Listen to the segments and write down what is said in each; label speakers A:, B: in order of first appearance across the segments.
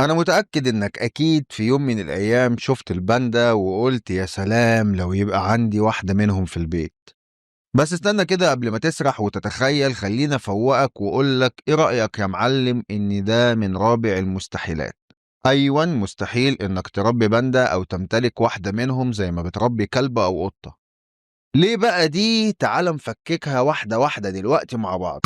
A: أنا متأكد إنك أكيد في يوم من الأيام شفت الباندا وقلت يا سلام لو يبقى عندي واحدة منهم في البيت. بس استنى كده قبل ما تسرح وتتخيل، خلينا أفوقك وأقولك إيه رأيك يا معلم إن ده من رابع المستحيلات. أيوة، مستحيل إنك تربي باندا أو تمتلك واحدة منهم زي ما بتربي كلب أو قطة. ليه بقى دي؟ تعال نفككها واحدة واحدة دلوقتي مع بعض.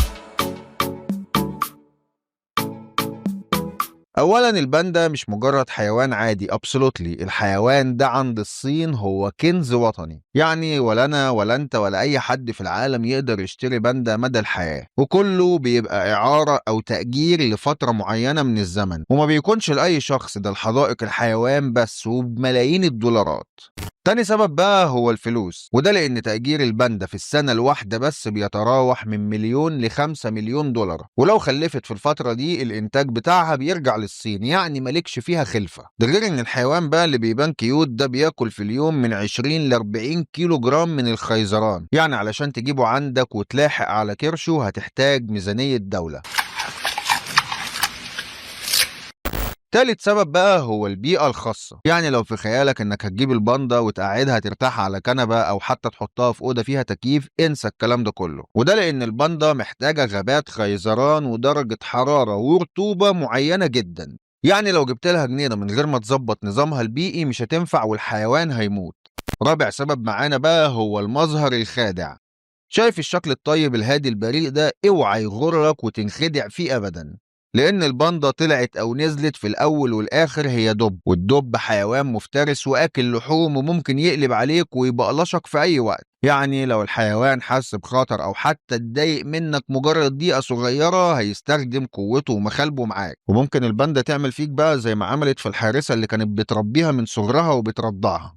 A: أولا الباندا مش مجرد حيوان عادي، absolutely. الحيوان ده عند الصين هو كنز وطني، يعني ولا أنا ولا أنت ولا أي حد في العالم يقدر يشتري باندا مدى الحياة، وكله بيبقى إعارة أو تأجير لفترة معينة من الزمن، وما بيكونش لأي شخص، ده الحدائق الحيوان بس، وبملايين الدولارات. تاني سبب بقى هو الفلوس، وده لأن تأجير الباندا في السنة الواحدة بس بيتراوح من مليون لخمسة مليون دولار، ولو خلفت في الفترة دي الإنتاج بتاعها بيرجع للصين، يعني مالكش فيها خلفة. ده غير إن الحيوان بقى اللي بيبان كيوت ده بياكل في اليوم من 20 ل 40 كيلو جرام من الخيزران، يعني علشان تجيبه عندك وتلاحق على كرشه هتحتاج ميزانية دولة. تالت سبب بقى هو البيئة الخاصة، يعني لو في خيالك انك هتجيب الباندا وتقعدها ترتاح على كنبة او حتى تحطها في أوضة فيها تكييف، انسى الكلام ده كله، وده لان الباندا محتاجة غابات خيزران ودرجة حرارة ورطوبة معينة جدا، يعني لو جبت لها جنينة من غير ما تظبط نظامها البيئي مش هتنفع والحيوان هيموت. رابع سبب معانا بقى هو المظهر الخادع. شايف الشكل الطيب الهادي البريء ده؟ اوعى يغرك وتنخدع فيه ابدا، لان الباندا طلعت او نزلت في الاول والاخر هي دب، والدب حيوان مفترس واكل لحوم وممكن يقلب عليك ويبقلشك في اي وقت، يعني لو الحيوان حس بخطر او حتى اتضايق منك مجرد دقيقة صغيرة هيستخدم قوته ومخالبه معاك، وممكن الباندا تعمل فيك بقى زي ما عملت في الحارسة اللي كانت بتربيها من صغرها وبترضعها.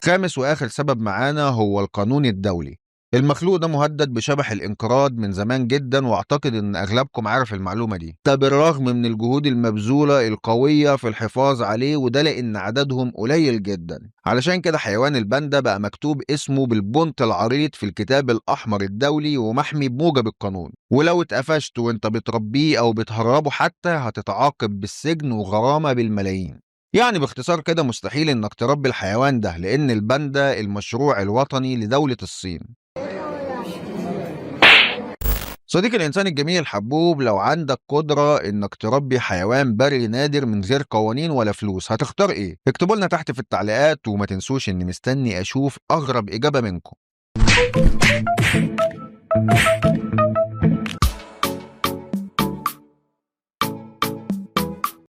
A: خامس وآخر سبب معانا هو القانون الدولي. المخلوق ده مهدد بشبح الانقراض من زمان جدا، واعتقد ان اغلبكم عارف المعلومة دي، ده بالرغم من الجهود المبذولة القوية في الحفاظ عليه، وده لان عددهم قليل جدا. علشان كده حيوان الباندا بقى مكتوب اسمه بالبنط العريض في الكتاب الاحمر الدولي ومحمي بموجب القانون، ولو اتقفشت وانت بتربيه او بتهربه حتى هتتعاقب بالسجن وغرامة بالملايين. يعني باختصار كده مستحيل انك تربي الحيوان ده، لان الباندا المشروع الوطني لدولة الصين. صديقي الانسان الجميل الحبوب، لو عندك قدرة انك تربي حيوان بري نادر من غير قوانين ولا فلوس، هتختار ايه؟ اكتبوا لنا تحت في التعليقات، وما تنسوش اني مستني اشوف اغرب اجابة منكم.